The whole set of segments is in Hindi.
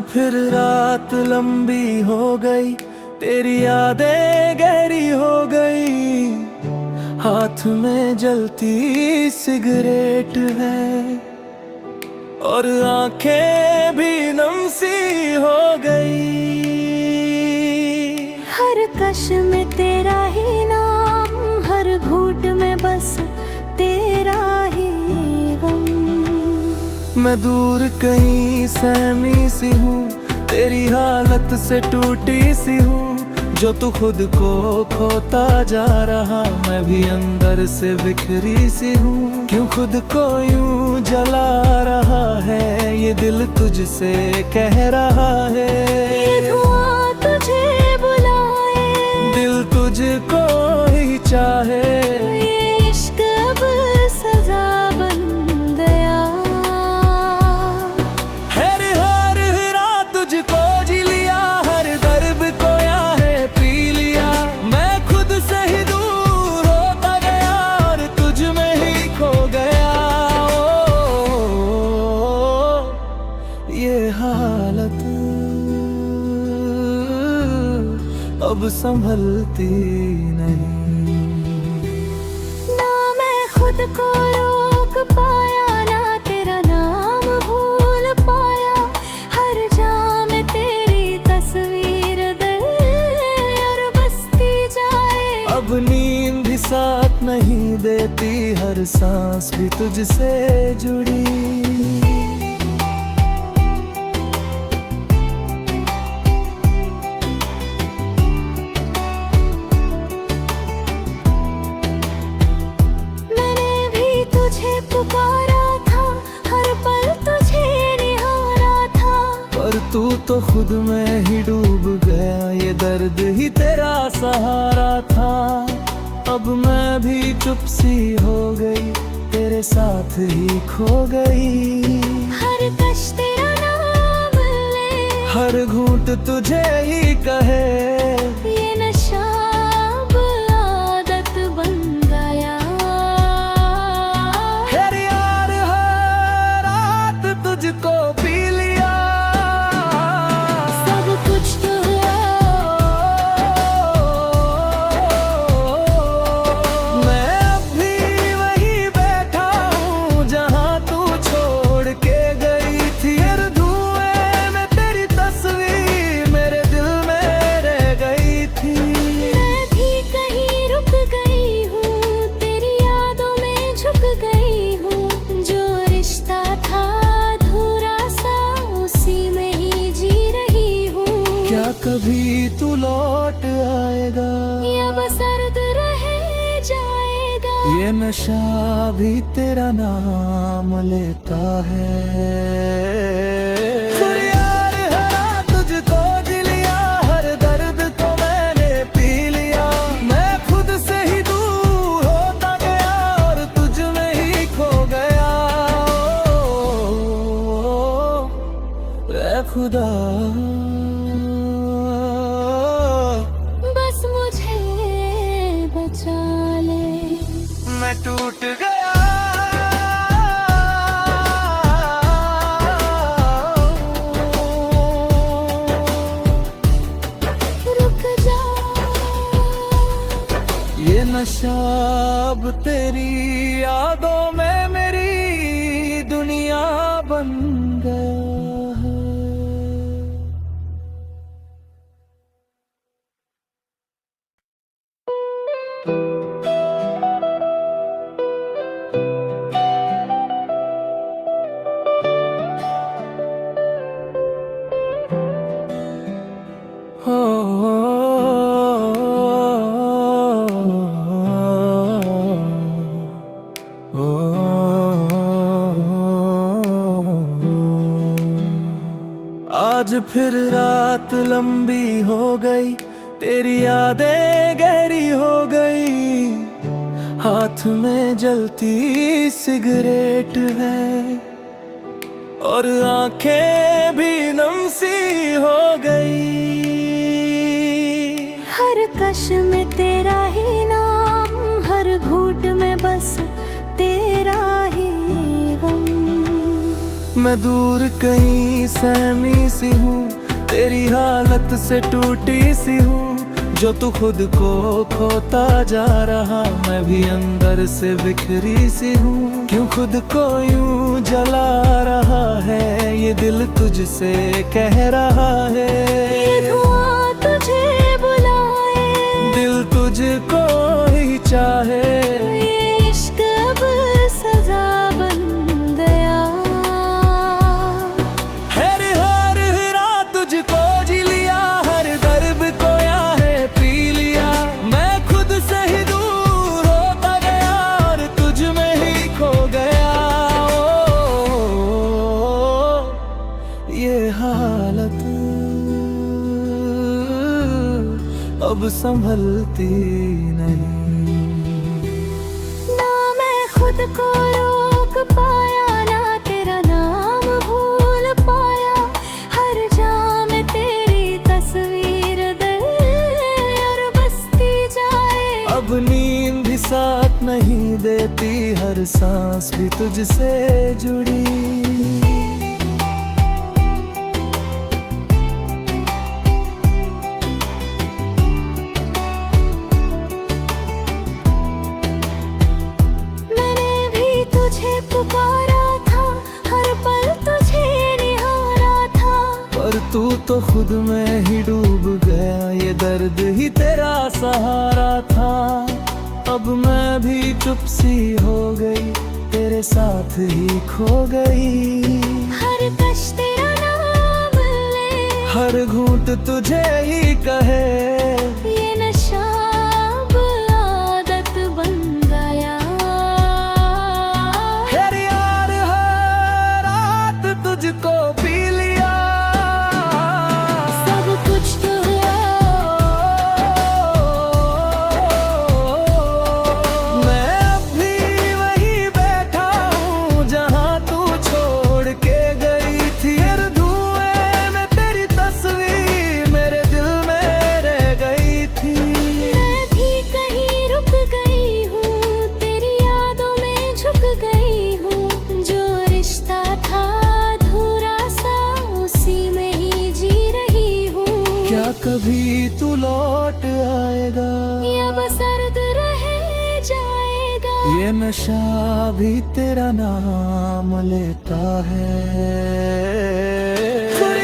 फिर रात लंबी हो गई, तेरी यादें गहरी हो गई। हाथ में जलती सिगरेट है और आंखें भी नम सी हो गई। हर कश में तेरा ही नाम, हर घूंट में बस तेरा ही गम। मैं दूर कहीं सहमी सी हूँ, तेरी हालत से टूटी सी हूँ। जो तू खुद को खोता जा रहा, मैं भी अंदर से बिखरी सी हूँ। क्यों खुद को यूं जला रहा है, ये दिल तुझसे कह रहा है। ये धुआं तुझे बुलाए, दिल तुझको ही चाहे। ये इश्क अब सजा बन गया। हर रात तुझको जी लिया, हर दर्द को है पी लिया। मैं खुद से ही दूर होता गया और तुझ में ही खो गया। ये हालत अब संभलती नहीं। ना मैं खुद को रोक पाया, ना तेरा नाम भूल पाया। हर जाम में तेरी तस्वीर दिल और बसती जाए। अब नींद भी साथ नहीं देती, हर सांस भी तुझसे जुड़ी। पुकारा था, हर पल तुझे निहारा था। पर तू तो खुद में ही डूब गया, ये दर्द ही तेरा सहारा था। अब मैं भी चुप सी हो गई, तेरे साथ ही खो गई। हर कश तेरा नाम ले, हर घूंट तुझे ही कहे। ये नशा अब आदत बन गया। तुझको पी लिया, सब कुछ तो मैं अब भी वहीं बैठा हूँ जहाँ तू छोड़ के गई थी। हर धुएं में तेरी तस्वीर मेरे दिल में रह गई थी। मैं भी कहीं रुक गई हूँ, तेरी यादों में झुक गई हूँ। जो रिश्ता था कभी तू लौट आएगा, या बस अर्द रह जाएगा। ये नशा भी तेरा नाम लेता है। यार हरा तुझको जी लिया, हर दर्द को मैंने पी लिया। मैं खुद से ही दूर होता गया और तुझ में ही खो गया। ऐ खुदा मैं टूट गया। रुक जा, ये नशा अब तेरी यादों में मेरी दुनिया बन गया है। आज फिर रात लंबी हो गई, तेरी यादें गहरी हो गई। हाथ में जलती सिगरेट है और आंखें भी नम सी हो गई। हर कश में तेरा ही नाम, हर घूंट में बस तेरा ही गम। मैं दूर कहीं सहमी सी हूँ, तेरी हालत से टूटी सी हूँ। जो तू खुद को खोता जा रहा, मैं भी अंदर से बिखरी सी हूँ। क्यों खुद को यूं जला रहा है, ये दिल तुझसे कह रहा है। ये धुआं तुझे बुलाए, दिल तुझको ही चाहे। ये इश्क अब सजा बन गया। हर रात तुझको जी लिया, हर दर्द को है पी लिया। मैं खुद से ही दूर होता गया और तुझ में ही खो गया। ये हालत अब संभलती नहीं। ना मैं खुद को रोक पाया, ना तेरा नाम भूल पाया। हर जाम में तेरी तस्वीर दिल और बसती जाए। अब नींद भी साथ नहीं देती, हर सांस भी तुझसे जुड़ी। पुकारा था, हर पल तुझे निहारा था। पर तू तो खुद में ही डूब गया, ये दर्द ही तेरा सहारा था। अब मैं भी चुप सी हो गई, तेरे साथ ही खो गई। हर कश तेरा नाम ले, हर घूंट तुझे ही कहे। ये नशा अब आदत बन गया। तुझको पी लिया, सब कुछ तो मैं अब भी वहीं बैठा हूँ जहाँ तू छोड़ के गई थी। हर धुएं में तेरी तस्वीर मेरे दिल में रह गई थी। मैं भी कहीं रुक गई हूँ, तेरी यादों में झुक गई हूँ। जो रिश्ता था क्या कभी तू लौट आएगा, या बस दर्द रह जाएगा। ये नशा भी तेरा नाम लेता है।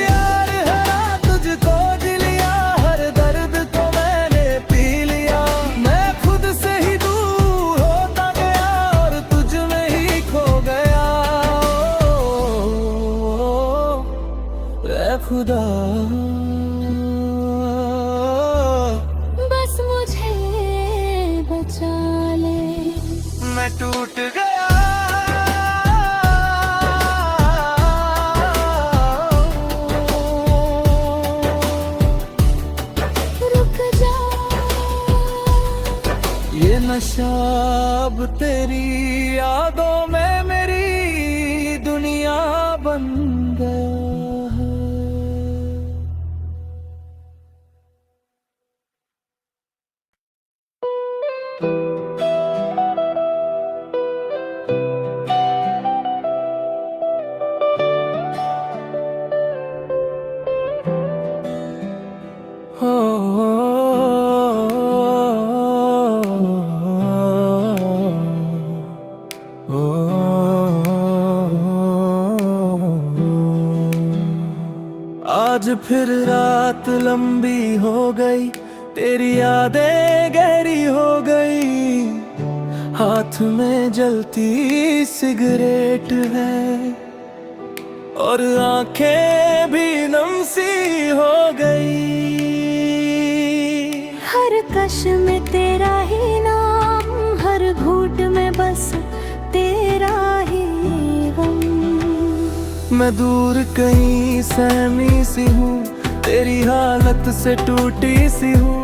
यार हरा तुझको जी लिया, हर दर्द को मैंने पी लिया। मैं खुद से ही दूर होता गया और तुझ में ही खो गया। ऐ खुदा मैं टूट गया। रुक जा, ये नशा अब तेरी यादों में मेरी दुनिया बन गया है। आज फिर रात लंबी हो गई, तेरी यादें गहरी हो गई। हाथ में जलती सिगरेट है और आंखें भी नम सी हो गई। हर कश में तेरा ही नाम, हर घूंट में बस तेरा ही गम। मैं दूर कहीं सहमी सी हूँ, तेरी हालत से टूटी सी हूँ।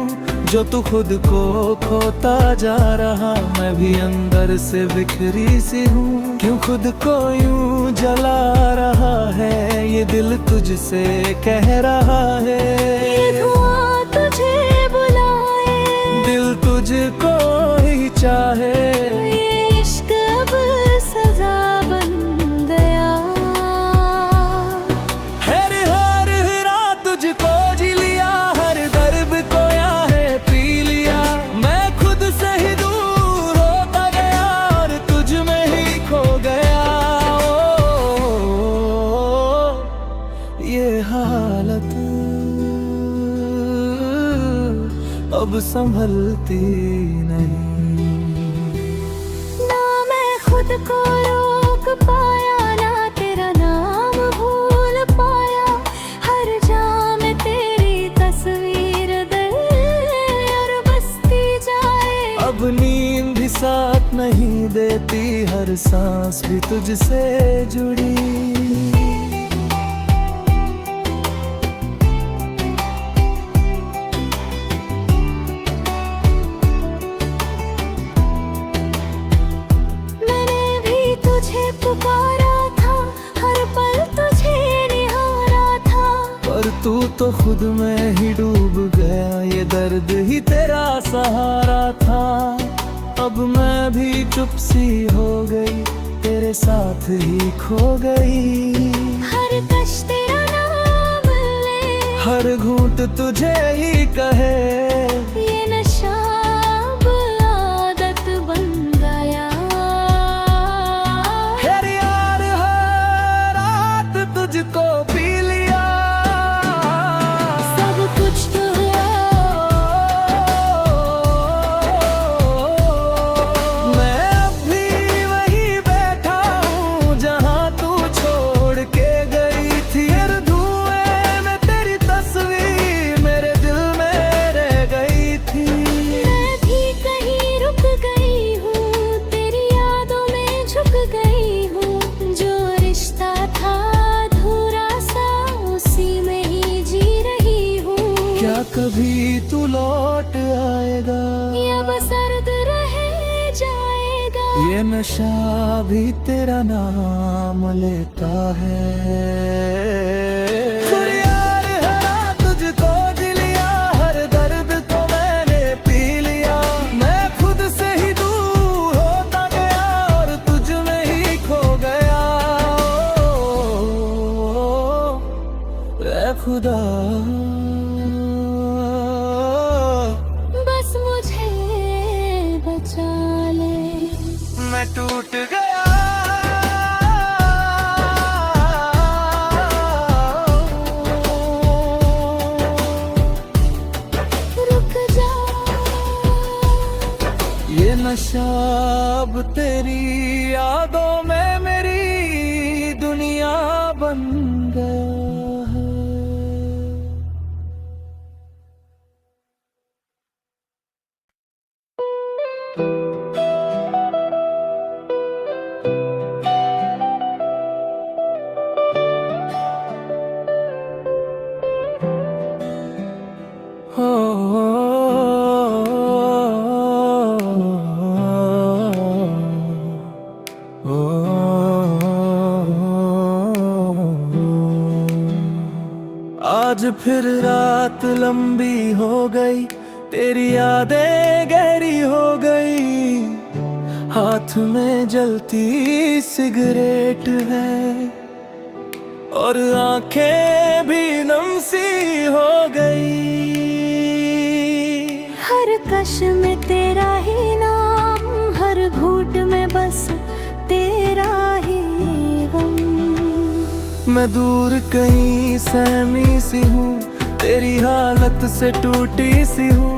जो तू खुद को खोता जा रहा, मैं भी अंदर से बिखरी सी हूँ। क्यों खुद को यूं जला रहा है, ये दिल तुझसे कह रहा है। ये धुआं तुझे बुलाए, दिल तुझको ही चाहे। ये इश्क अब सजा बन गया। संभलती नहीं। ना मैं खुद को रोक पाया, ना तेरा नाम भूल पाया। हर जाम में तेरी तस्वीर दिल और बसती जाए। अब नींद भी साथ नहीं देती, हर सांस भी तुझसे जुड़ी। पुकारा था, हर पल तुझे निहारा था। पर तू तो खुद में ही डूब गया, ये दर्द ही तेरा सहारा था। अब मैं भी चुप सी हो गई, तेरे साथ ही खो गई। हर कश तेरा नाम ले, हर घूंट तुझे ही कहे। ये नशा अब आदत बन गया। तुझको पी लिया, सब कुछ तो मैं अब भी वहीं बैठा हूँ जहाँ तू छोड़ के गई थी। हर धुएं में तेरी तस्वीर मेरे दिल में रह गई थी। मैं भी कहीं रुक गई हूँ, तेरी यादों में झुक गई हूँ। जो रिश्ता था क्या कभी तू लौट आएगा, या बस अर्द रह जाएगा। ये नशा भी तेरा नाम लेता है। यार हरा तुझको दिलिया, हर दर्द को मैंने पी लिया। मैं खुद से ही दूर होता गया और तुझ में ही खो गया। ऐ खुदा मैं टूट गया। रुक जा, ये नशा अब तेरी यादों में मेरी दुनिया बन गया है। आज फिर रात लंबी हो गई, तेरी यादें गहरी हो गई। हाथ में जलती सिगरेट है और आंखें भी नम सी हो गई। हर कश में तेरा ही नाम, हर घूंट में बस तेरा ही गम। मैं दूर कहीं सहमी सी हूँ, तेरी हालत से टूटी सी हूँ।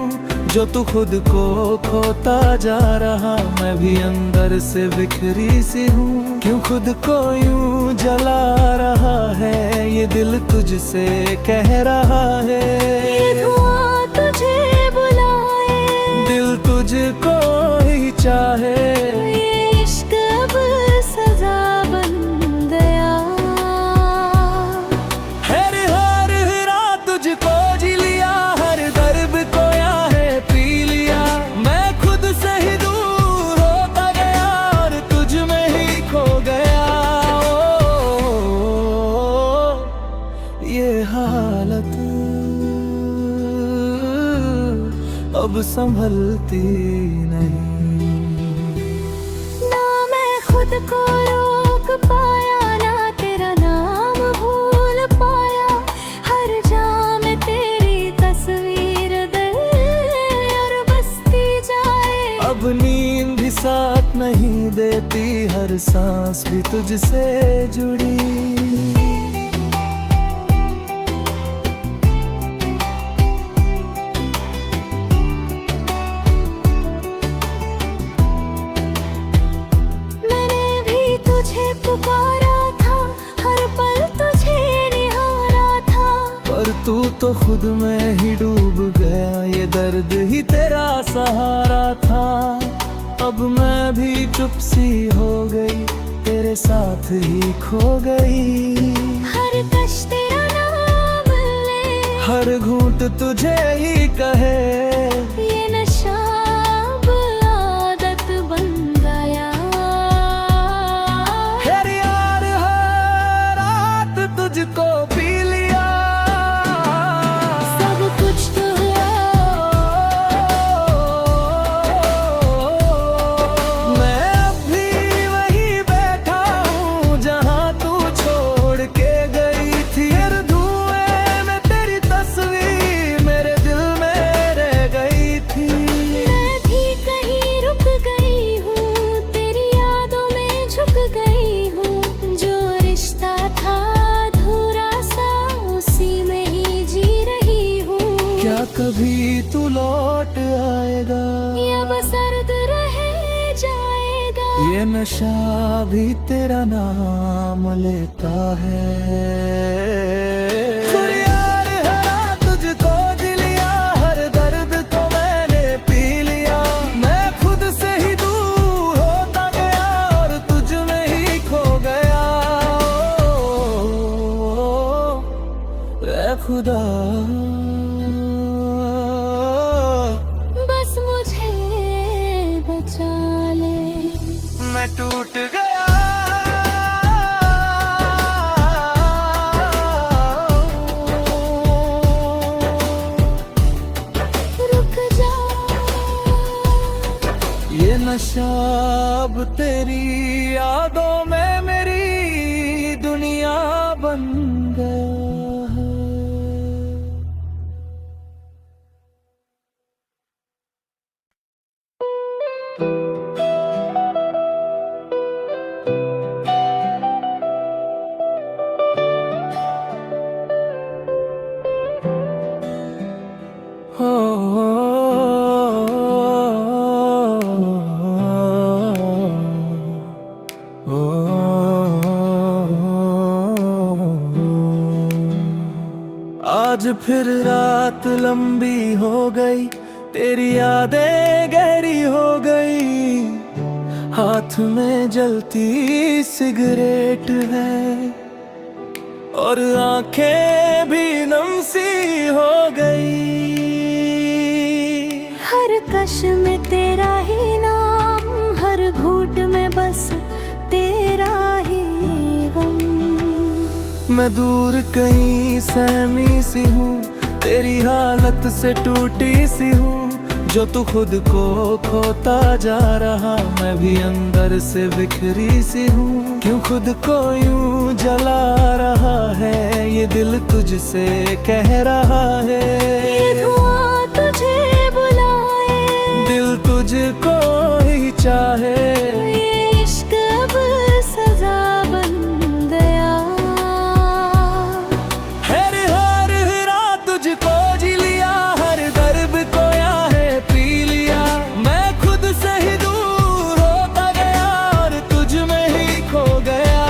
जो तू खुद को खोता जा रहा, मैं भी अंदर से बिखरी सी हूँ। क्यों खुद को यूं जला रहा है, ये दिल तुझसे कह रहा है। ये धुआं तुझे बुलाए, दिल तुझको ही चाहे। ये इश्क अब सजा बन गया। हर रात तुझको जी लिया, हर दर्द को यहाँ पी लिया। मैं खुद से ही दूर होता गया और तुझ में ही खो गया। ये हालत अब संभलती नहीं। ना मैं खुद को रोक पाया, ना तेरा नाम भूल पाया। हर जाम में तेरी तस्वीर दिल और बसती जाए। अब नींद भी साथ नहीं देती, हर सांस भी तुझसे जुड़ी। तू तो खुद में ही डूब गया, ये दर्द ही तेरा सहारा था। अब मैं भी चुप सी हो गई, तेरे साथ ही खो गई। हर कश तेरा नाम ले, हर घूंट तुझे ही कहे, ये नशा अब आदत बन गया। हर यार हर रात तुझको पी लिया, सब कुछ तो मैं अब भी वहीं बैठा हूँ जहाँ तू छोड़ के गई थी। हर धुएं में तेरी तस्वीर मेरे दिल में रह गई थी। मैं भी कहीं रुक गई हूँ, तेरी यादों में झुक गई हूँ। जो रिश्ता था अधूरा सा, उसी में ही जी रही हूँ। क्या कभी तू लौट आएगा, या बस अर्द रह जाएगा। ये नशा भी तेरा नाम लेता है। फिर यार हरा तुझको दिलिया, हर दर्द को मैंने पी लिया। मैं खुद से ही दूर होता गया और तुझ में ही खो गया। ऐ खुदा, बस मुझे बचा ले। मैं टूट गया। रुक जा, ये नशा अब तेरी यादों में मेरी दुनिया बन गया है। आज फिर रात लंबी हो गई, तेरी यादें गहरी हो गई। हाथ में जलती सिगरेट है और आंखें भी नम सी हो गई। हर कश में तेरा ही नाम, हर घूंट में बस तेरा ही गम। मैं दूर कहीं सहमी सी हूँ, तेरी हालत से टूटी सी हूँ। जो तू खुद को खोता जा रहा, मैं भी अंदर से बिखरी सी हूँ। क्यों खुद को यूं जला रहा है, ये दिल तुझसे कह रहा है। ये धुआं तुझे बुलाए, दिल तुझको ही चाहे। ये इश्क अब सजा बन गया। हर हर रात तुझको जी लिया, हर दर्द को याहे पी लिया। मैं खुद से ही दूर होता गया और तुझ में ही खो गया।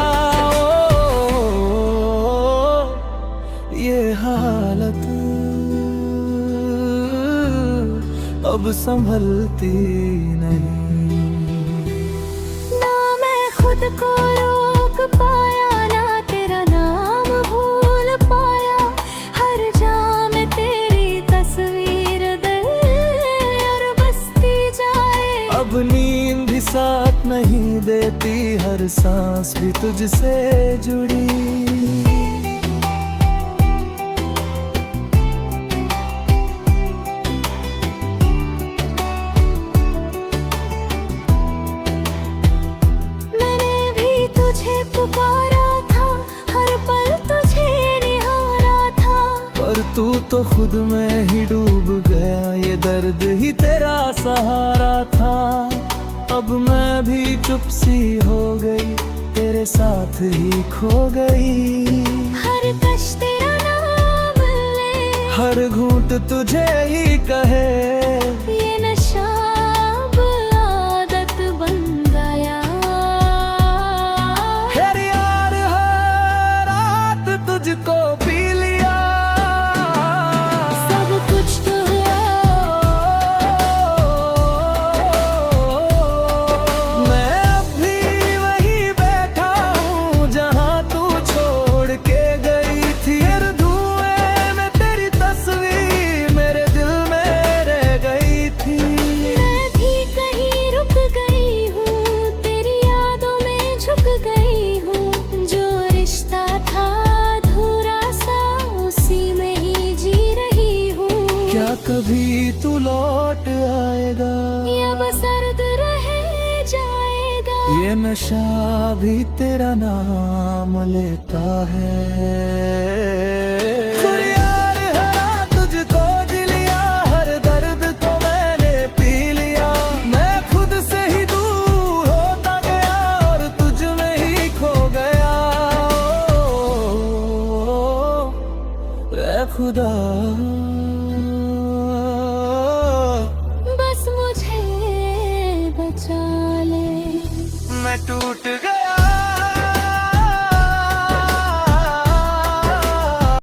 ये हालत अब संभलती नहीं। ना मैं खुद को रोक पाया, ना तेरा नाम भूल पाया। हर जाम में तेरी तस्वीर दिल और बसती जाए। अब नींद भी साथ नहीं देती, हर सांस भी तुझसे जुड़ी। मैंने भी तुझे पुकारा था, हर पल तुझे निहारा था। पर तू तो खुद में ही डूब गया, ये दर्द ही तेरा सहारा था। अब मैं भी चुप सी हो गई, तेरे साथ ही खो गई। हर कश तेरा नाम ले, हर घूंट तुझे ही कहे। ये नशा अब आदत बन गया। हर यार हर रात तुझको पी लिया, ये नशा भी तेरा नाम लेता है। यार हरा तुझको जी लिया, हर दर्द को मैंने पी लिया। मैं खुद से ही दूर होता गया और तुझ में ही खो गया। ऐ खुदा बस मुझे बचा ले, मैं टूट गया।